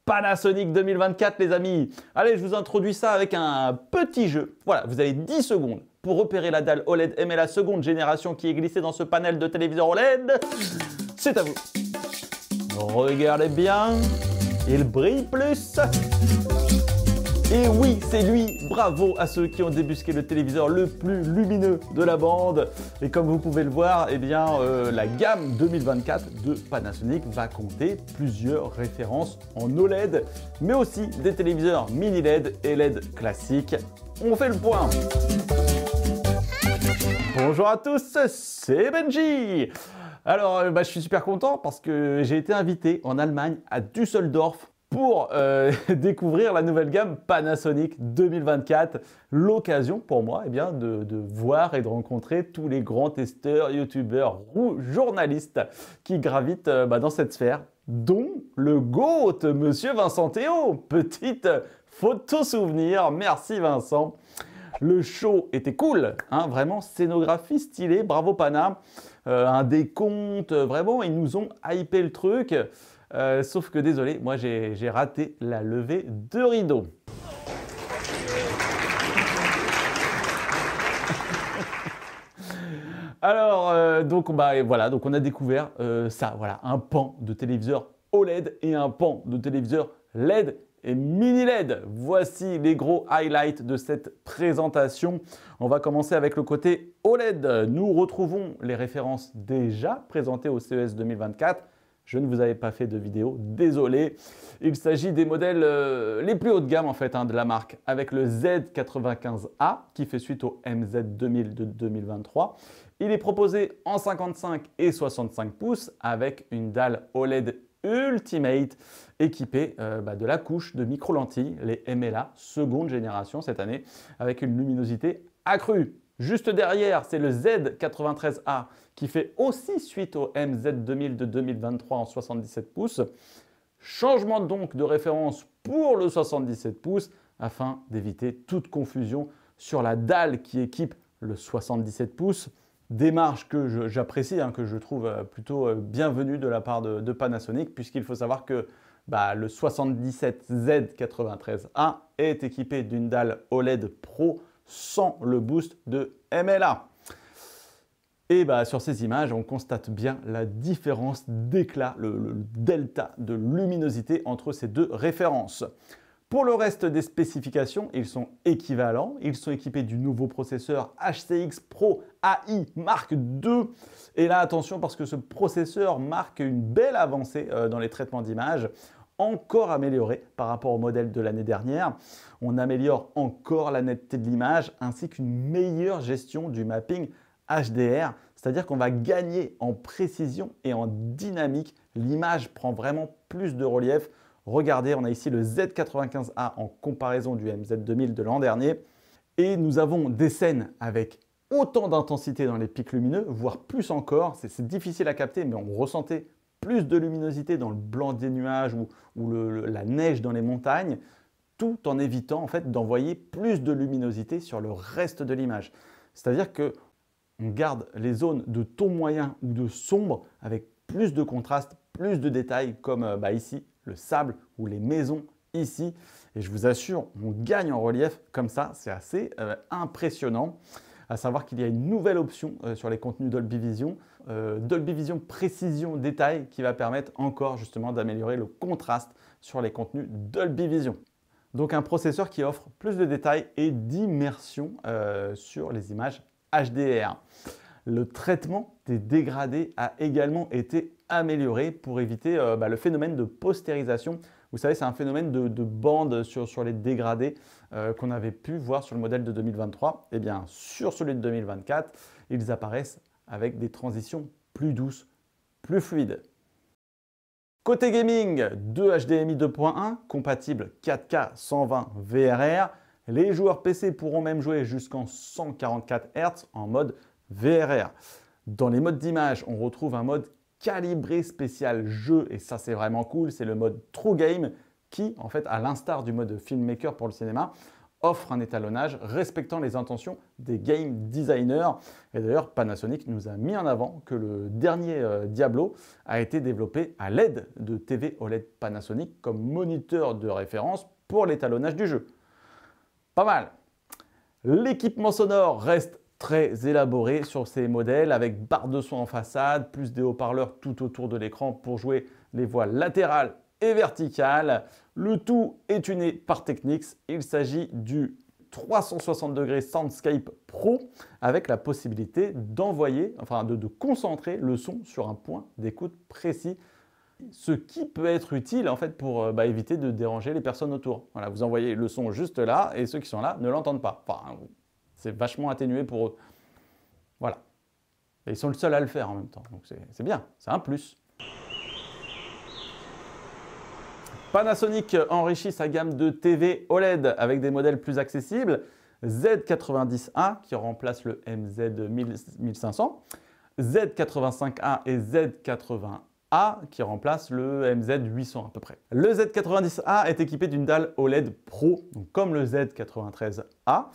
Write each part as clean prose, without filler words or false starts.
Panasonic 2024 les amis. Allez, je vous introduis ça avec un petit jeu. Voilà, vous avez 10 secondes pour repérer la dalle OLED MLA seconde génération qui est glissée dans ce panel de téléviseur OLED. C'est à vous. Regardez bien, il brille plus. Et oui, c'est lui. Bravo à ceux qui ont débusqué le téléviseur le plus lumineux de la bande. Et comme vous pouvez le voir, eh bien, la gamme 2024 de Panasonic va compter plusieurs références en OLED, mais aussi des téléviseurs mini LED et LED classiques. On fait le point. Bonjour à tous, c'est Benji. Alors, je suis super content parce que j'ai été invité en Allemagne à Düsseldorf pour découvrir la nouvelle gamme Panasonic 2024. L'occasion pour moi eh bien, de voir et de rencontrer tous les grands testeurs, youtubeurs ou journalistes qui gravitent dans cette sphère, dont le GOAT, monsieur Vincent Théo. Petite photo souvenir, merci Vincent. Le show était cool, hein, vraiment scénographie stylée, bravo Pana. Un décompte, vraiment, ils nous ont hypé le truc. Sauf que désolé, moi j'ai raté la levée de rideau. Alors, donc on a découvert ça, voilà, un pan de téléviseur OLED et un pan de téléviseur LED et mini LED. Voici les gros highlights de cette présentation. On va commencer avec le côté OLED. Nous retrouvons les références déjà présentées au CES 2024. Je ne vous avais pas fait de vidéo, désolé. Il s'agit des modèles les plus haut de gamme en fait de la marque, avec le Z95A qui fait suite au MZ2000 de 2023. Il est proposé en 55 et 65 pouces avec une dalle OLED Ultimate équipée de la couche de micro-lentilles, les MLA seconde génération cette année, avec une luminosité accrue. Juste derrière, c'est le Z93A qui fait aussi suite au MZ2000 de 2023 en 77 pouces. Changement donc de référence pour le 77 pouces afin d'éviter toute confusion sur la dalle qui équipe le 77 pouces. Démarche que j'apprécie, que je trouve plutôt bienvenue de la part de Panasonic, puisqu'il faut savoir que le 77Z93A est équipé d'une dalle OLED Pro sans le boost de MLA. Et sur ces images, on constate bien la différence d'éclat, le delta de luminosité entre ces deux références. Pour le reste des spécifications, ils sont équivalents. Ils sont équipés du nouveau processeur HCX Pro AI Mark II. Et là, attention, parce que ce processeur marque une belle avancée dans les traitements d'images, encore amélioré par rapport au modèle de l'année dernière. On améliore encore la netteté de l'image ainsi qu'une meilleure gestion du mapping HDR, c'est-à-dire qu'on va gagner en précision et en dynamique. L'image prend vraiment plus de relief. Regardez, on a ici le Z95A en comparaison du MZ2000 de l'an dernier. Et nous avons des scènes avec autant d'intensité dans les pics lumineux, voire plus encore. C'est difficile à capter, mais on ressentait plus de luminosité dans le blanc des nuages ou la neige dans les montagnes, tout en évitant en fait d'envoyer plus de luminosité sur le reste de l'image. C'est-à-dire que on garde les zones de ton moyen ou de sombre avec plus de contraste, plus de détails comme ici, le sable ou les maisons ici. Et je vous assure, on gagne en relief comme ça, c'est assez impressionnant. À savoir qu'il y a une nouvelle option sur les contenus Dolby Vision Précision Détail qui va permettre encore justement d'améliorer le contraste sur les contenus Dolby Vision. Donc un processeur qui offre plus de détails et d'immersion sur les images HDR. Le traitement des dégradés a également été amélioré pour éviter le phénomène de postérisation. Vous savez, c'est un phénomène de bande sur les dégradés qu'on avait pu voir sur le modèle de 2023. Eh bien, sur celui de 2024, ils apparaissent avec des transitions plus douces, plus fluides. Côté gaming, 2 HDMI 2.1 compatible 4K 120 VRR. Les joueurs PC pourront même jouer jusqu'en 144 Hz en mode VRR. Dans les modes d'image, on retrouve un mode calibré spécial jeu et ça c'est vraiment cool, c'est le mode True Game qui, en fait, à l'instar du mode Filmmaker pour le cinéma, offre un étalonnage respectant les intentions des game designers. Et d'ailleurs, Panasonic nous a mis en avant que le dernier Diablo a été développé à l'aide de TV OLED Panasonic comme moniteur de référence pour l'étalonnage du jeu. Pas mal. L'équipement sonore reste très élaboré sur ces modèles avec barre de son en façade, plus des haut-parleurs tout autour de l'écran pour jouer les voix latérales et verticales. Le tout est tuné par Technics. Il s'agit du 360 degrés Soundscape Pro avec la possibilité d'envoyer, enfin de concentrer le son sur un point d'écoute précis. Ce qui peut être utile en fait pour éviter de déranger les personnes autour. Voilà, vous envoyez le son juste là et ceux qui sont là ne l'entendent pas. Enfin, c'est vachement atténué pour eux. Voilà. Et ils sont le seul à le faire en même temps. Donc c'est bien, c'est un plus. Panasonic enrichit sa gamme de TV OLED avec des modèles plus accessibles. Z90A qui remplace le MZ1500, Z85A et Z80A qui remplace le MZ800 à peu près. Le Z90A est équipé d'une dalle OLED Pro, donc comme le Z93A,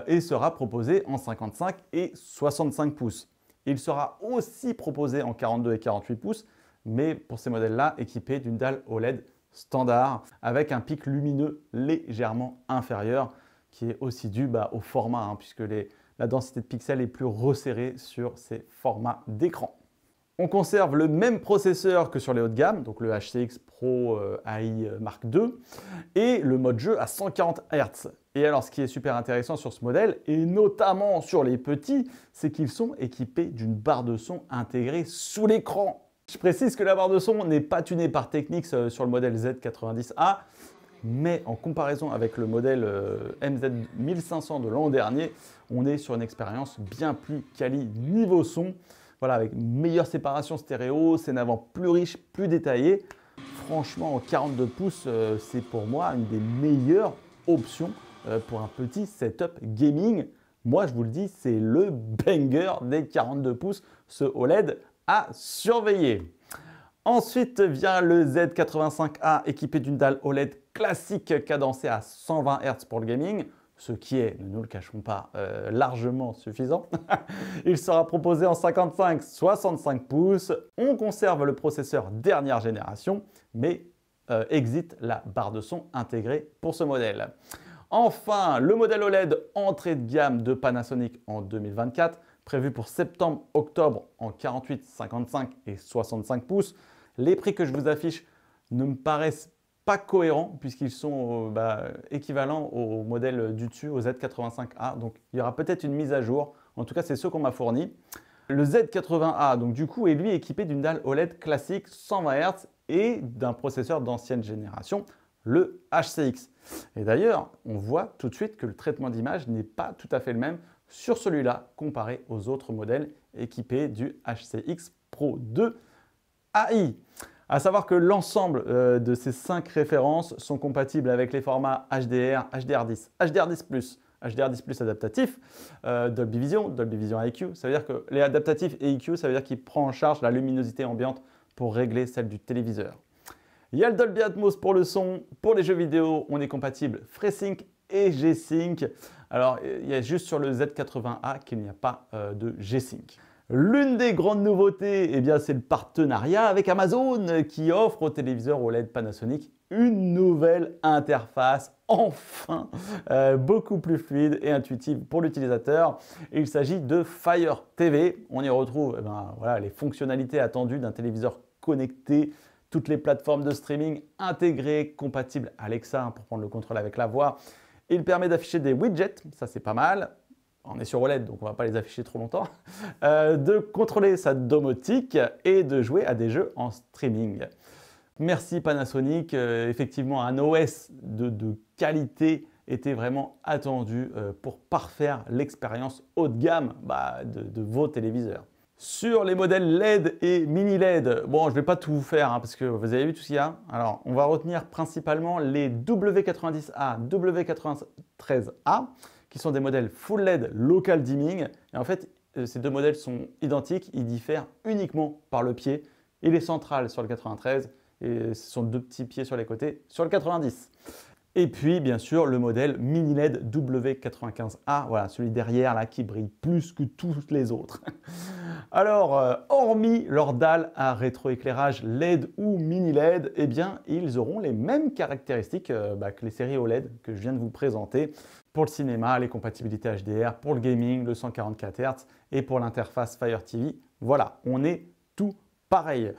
et sera proposé en 55 et 65 pouces. Il sera aussi proposé en 42 et 48 pouces, mais pour ces modèles-là, équipé d'une dalle OLED standard avec un pic lumineux légèrement inférieur qui est aussi dû au format, puisque la densité de pixels est plus resserrée sur ces formats d'écran. On conserve le même processeur que sur les haut de gamme, donc le HCX Pro AI Mark II, et le mode jeu à 140 Hz. Et alors ce qui est super intéressant sur ce modèle, et notamment sur les petits, c'est qu'ils sont équipés d'une barre de son intégrée sous l'écran. Je précise que la barre de son n'est pas tunée par Technics sur le modèle Z90A, mais en comparaison avec le modèle MZ1500 de l'an dernier, on est sur une expérience bien plus quali niveau son. Voilà, avec une meilleure séparation stéréo, c'est un avant plus riche, plus détaillé. Franchement, en 42 pouces, c'est pour moi une des meilleures options pour un petit setup gaming. Moi, je vous le dis, c'est le banger des 42 pouces, ce OLED à surveiller. Ensuite vient le Z85A équipé d'une dalle OLED classique cadencée à 120 Hz pour le gaming, ce qui est, ne nous le cachons pas, largement suffisant. Il sera proposé en 55-65 pouces. On conserve le processeur dernière génération, mais exit la barre de son intégrée pour ce modèle. Enfin, le modèle OLED entrée de gamme de Panasonic en 2024, prévu pour septembre-octobre en 48, 55 et 65 pouces. Les prix que je vous affiche ne me paraissent pas cohérents puisqu'ils sont équivalents au modèle du dessus, au Z85A. Donc il y aura peut-être une mise à jour. En tout cas, c'est ceux qu'on m'a fournis. Le Z80A, donc du coup, est lui équipé d'une dalle OLED classique 120 Hz et d'un processeur d'ancienne génération, le HCX. Et d'ailleurs, on voit tout de suite que le traitement d'image n'est pas tout à fait le même sur celui-là comparé aux autres modèles équipés du HCX Pro 2 AI. À savoir que l'ensemble de ces 5 références sont compatibles avec les formats HDR, HDR10, HDR10+, HDR10+ adaptatif, Dolby Vision, Dolby Vision IQ. Ça veut dire que les adaptatifs et IQ, ça veut dire qu'il prend en charge la luminosité ambiante pour régler celle du téléviseur. Il y a le Dolby Atmos pour le son. Pour les jeux vidéo, on est compatible FreeSync et G-Sync. Alors, il y a juste sur le Z80A qu'il n'y a pas de G-Sync. L'une des grandes nouveautés, c'est le partenariat avec Amazon qui offre aux téléviseurs OLED Panasonic une nouvelle interface, enfin, beaucoup plus fluide et intuitive pour l'utilisateur. Il s'agit de Fire TV. On y retrouve les fonctionnalités attendues d'un téléviseur connecté, toutes les plateformes de streaming intégrées, compatibles Alexa pour prendre le contrôle avec la voix. Il permet d'afficher des widgets, ça c'est pas mal. On est sur OLED, donc on ne va pas les afficher trop longtemps. De contrôler sa domotique et de jouer à des jeux en streaming. Merci Panasonic. Effectivement, un OS de qualité était vraiment attendu pour parfaire l'expérience haut de gamme de vos téléviseurs. Sur les modèles LED et mini LED, bon, je ne vais pas tout vous faire parce que vous avez vu tout ce qu'il y a. Alors, on va retenir principalement les W90A, W93A, qui sont des modèles full LED local dimming. Et en fait, ces deux modèles sont identiques, ils diffèrent uniquement par le pied. Il est central sur le 93 et ce sont deux petits pieds sur les côtés sur le 90. Et puis, bien sûr, le modèle mini LED W95A, voilà, celui derrière là qui brille plus que tous les autres. Alors, hormis leur dalle à rétroéclairage LED ou mini LED, eh bien, ils auront les mêmes caractéristiques que les séries OLED que je viens de vous présenter pour le cinéma, les compatibilités HDR, pour le gaming, le 144 Hz et pour l'interface Fire TV. Voilà, on est tout pareil.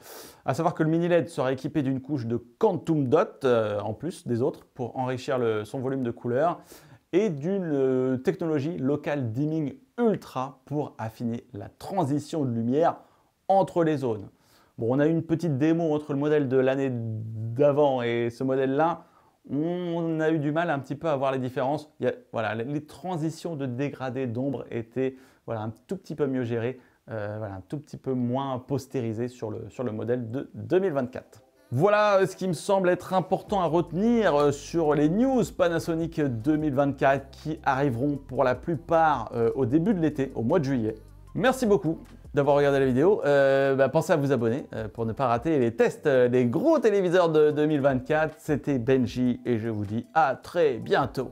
À savoir que le mini LED sera équipé d'une couche de Quantum Dot en plus des autres pour enrichir son volume de couleurs et d'une technologie Local Dimming Ultra pour affiner la transition de lumière entre les zones. Bon, on a eu une petite démo entre le modèle de l'année d'avant et ce modèle-là. On a eu du mal un petit peu à voir les différences. Voilà, les transitions de dégradé d'ombre étaient un tout petit peu mieux gérées. Un tout petit peu moins postérisé sur le modèle de 2024. Voilà ce qui me semble être important à retenir sur les news Panasonic 2024 qui arriveront pour la plupart au début de l'été, au mois de juillet. Merci beaucoup d'avoir regardé la vidéo. Pensez à vous abonner pour ne pas rater les tests des gros téléviseurs de 2024. C'était Benji et je vous dis à très bientôt.